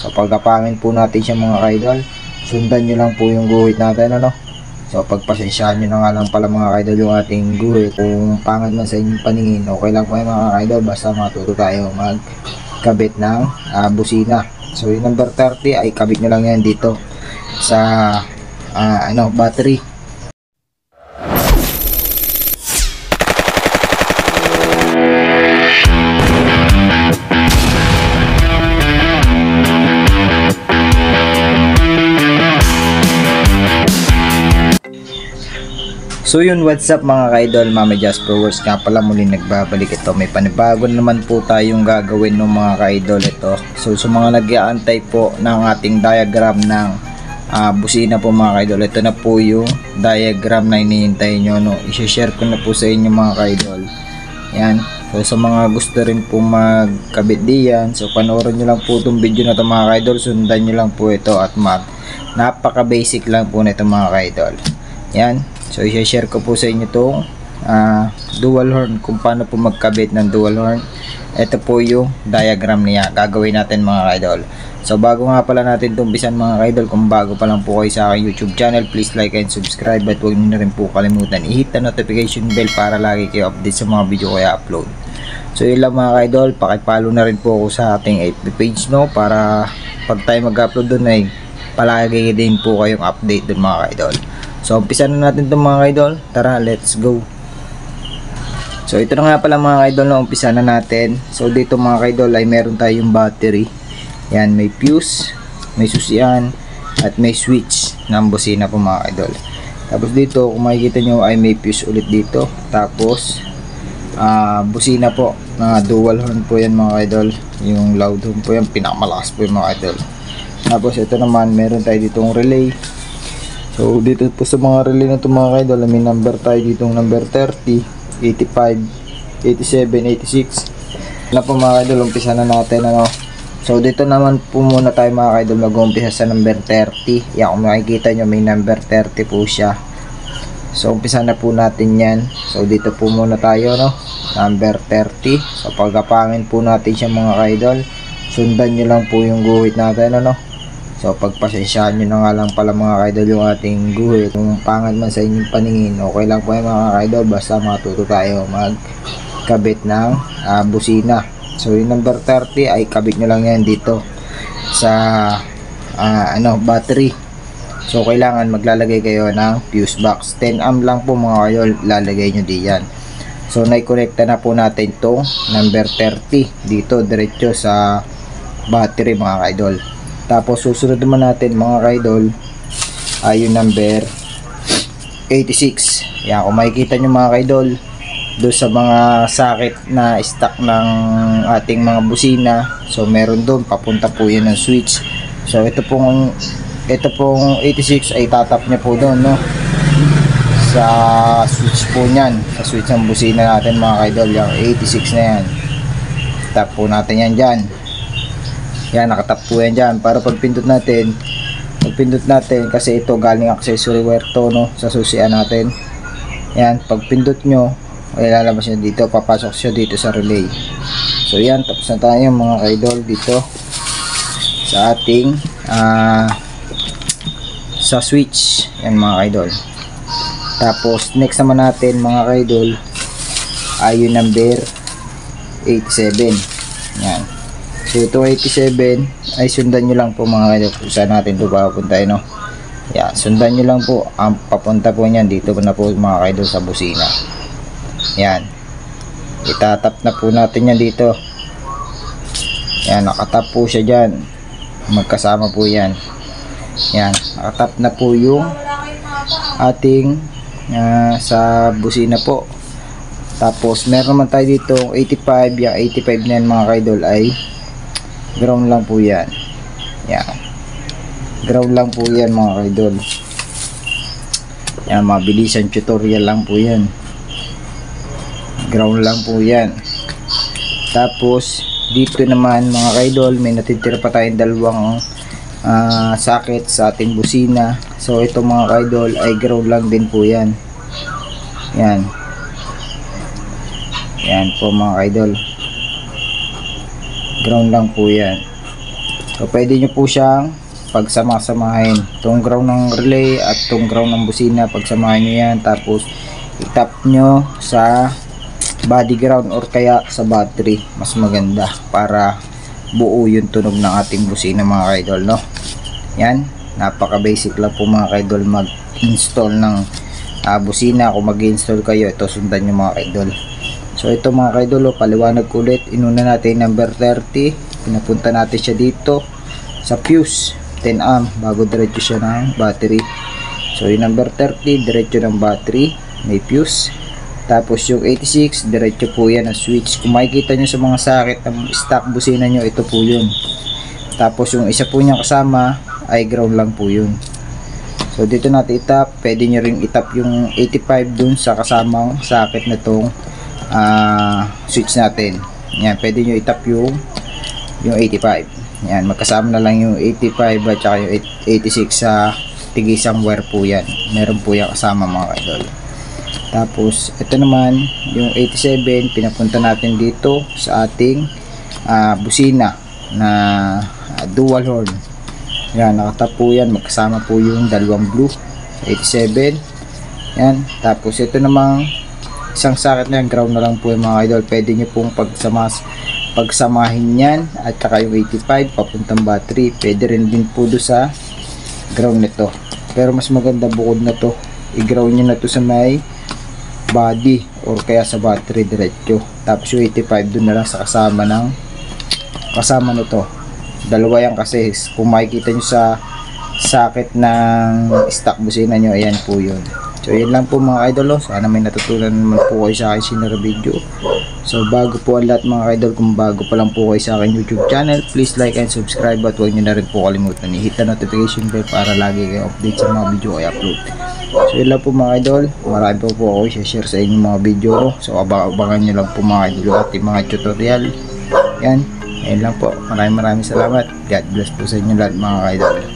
So pagkapangin po natin siya mga ka-idol, sundan nyo lang po yung guhit natin, ano. So pagpasensyaan nyo na nga lang pala mga ka-idol yung ating guhit. Kung pangit man sa inyong paningin, okay lang po yung mga ka-idol, basta matuto tayo magkabit ng busina. So yung number 30 ay kabit nyo lang yan dito sa battery. So yun, what's up mga ka-idol, Mama Jasper Works nga pala muli nagbabalik ito. May panibago naman po tayong gagawin ng mga ka-idol ito. So sa mga nag-aantay po ng ating diagram ng busina po mga ka-idol, ito na po yung diagram na hinihintay nyo, no? I-share ko na po sa inyo mga ka-idol. Yan. So sa mga gusto rin po magkabit diyan, so panoorin nyo lang po itong video na ito mga ka-idol. Sundan nyo lang po ito at napaka basic lang po na ito mga ka-idol. Yan. So i-share ko po sa inyo itong dual horn, kung paano po magkabit ng dual horn. Ito po yung diagram niya gagawin natin mga ka-idol. So bago nga pala natin tumpisan mga ka-idol, kung bago pa lang po kayo sa aking YouTube channel, please like and subscribe at huwag niyo na rin po kalimutan i-hit the notification bell para lagi kayo update sa mga video ko i-upload. So yun lang mga ka-idol, pakipollow na rin po ako sa ating FB page, no, para pag tayo mag-upload doon ay palagi din po kayong update doon mga ka-idol. So umpisa na natin itong mga ka-idol, tara let's go. So ito na nga pala mga ka-idol na umpisa na natin. So dito mga ka-idol ay meron tayong battery. Yan, may fuse, may susian at may switch ng busina po mga ka-idol. Tapos dito kung makikita nyo ay may fuse ulit dito. Tapos busina po na dual horn po yan mga ka-idol. Yung loud horn po yan, pinakamalakas po yung mga ka-idol. Tapos ito naman meron tayo ditong relay. So dito po sa mga relay na ito mga ka-idol, may number tayo ditong number 30, 85, 87, 86. Na po mga ka-idol, umpisa na natin ano. So dito naman po muna tayo mga ka-idol mag-umpisa sa number 30. Yan, kung makikita nyo may number 30 po siya. So umpisa na po natin yan. So dito po muna tayo, no, number 30. So pagkapangin po natin siya mga ka-idol, sundan nyo lang po yung guhit natin ano. So pagpasensyaan nyo na nga lang pala mga ka-idol yung ating guhit. Kung pangit man sa inyong paningin, okay lang po yung mga ka-idol, basta matuto tayo magkabit ng busina. So yung number 30 ay kabit nyo lang yan dito sa battery. So kailangan maglalagay kayo ng fuse box. 10 amp lang po mga ka-idol, lalagay nyo diyan. So nai-connecta na po natin itong number 30 dito diretso sa battery mga ka-idol. Tapos susunod naman natin mga ka-idol ay yung number 86. Yan, kung makikita nyo mga ka-idol, doon sa mga socket na stock ng ating mga busina, so meron doon, papunta po yun ng switch. So ito pong 86 ay tatap niya po doon, no, sa switch po nyan, sa switch ng busina natin mga ka-idol. Yung 86 na yan, tap po natin yan dyan. Yan, nakatap po yan dyan para pagpindot natin, kasi ito galing accessory wire to, no, sa susian natin. Yan, pagpindot nyo ay lalabas nyo dito, papasok siya dito sa relay. So yan, tapos na tayo mga ka-idol dito sa ating sa switch. Yan mga ka-idol. Tapos next naman natin mga ka-idol ay yung number 87. Yan. So ito 87 ay sundan nyo lang po mga ka-idol kung saan natin ito papunta, no? Yan, sundan nyo lang po. Ang papunta po niyan dito na po mga ka-idol sa busina. Yan, itatap na po natin yan dito. Yan, nakatap po siya dyan, magkasama po yan. Yan, nakatap na po yung ating sa busina po. Tapos meron naman tayo dito 85. Yung 85 na yan mga ka-idol ay ground lang po yan. Yan, ground lang po yan mga ka-idol. Yan, mabilisan tutorial lang po yan. Ground lang po yan. Tapos dito naman mga ka-idol, may natitira pa tayong dalawang socket sa ating busina. So ito mga ka-idol ay ground lang din po yan. Yan, yan po mga ka-idol, ground lang po yan. So pwede nyo po siyang pagsama-samahin, itong ground ng relay at itong ground ng busina, pagsamahin nyo yan, tapos itap nyo sa body ground or kaya sa battery, mas maganda para buo yung tunog ng ating busina mga kaidol, no? Yan, napaka basic lang po mga kaidol mag install ng busina. Kung mag install kayo, ito sundan nyo mga kaidol. So ito mga kaidol, paliwanag ko ulit. Inuna natin number 30, pinapunta natin siya dito sa fuse 10 amp bago diretso siya ng battery. So yung number 30 diretso ng battery, may fuse. Tapos yung 86 diretso po yan ang switch. Kung makikita nyo sa mga sakit ng stock busina nyo, ito po yun. Tapos yung isa po niya kasama ay ground lang po yun. So dito natin itap. Pwede nyo rin itap yung 85 dun sa kasamang sakit na tong switch natin. Yan, pwede nyo itap yung 85. Yan, magkasama na lang yung 85 at saka yung 86 sa tigisang wire po yan. Meron po yan kasama mga kaidol. Tapos ito naman yung 87, pinapunta natin dito sa ating busina na dual horn. Yan, nakatap po yan, magkasama po yung dalawang blue sa 87. Yan, tapos ito namang isang sakit na yan, ground na lang po yung mga idol. Pwede nyo pong pagsamahin yan at saka yung 85 papuntang battery. Pwede rin din po do sa ground nito, pero mas maganda bukod na to i-ground nyo na to sa may body or kaya sa battery diretso. Tapos yung 85 dun na lang sa kasama nito. Dalawa yan kasi kung makikita nyo sa sakit ng stock busina nyo, ayan po yun. So yun lang po mga idol. Sana may natutunan naman po kayo sa akin sinara video. So bago po ang lahat mga idol, kung bago pa lang po kayo sa akin YouTube channel, please like and subscribe at huwag nyo na rin po kalimutan i-hit the notification bell para lagi kayo update sa mga video ko i-upload. So yun lang po mga idol, marami po ako i-share sa inyo mga video ko. So abangan nyo lang po mga idol at yung mga tutorial. Yan, ayun lang po, maraming salamat. God bless po sa inyo lahat mga idol.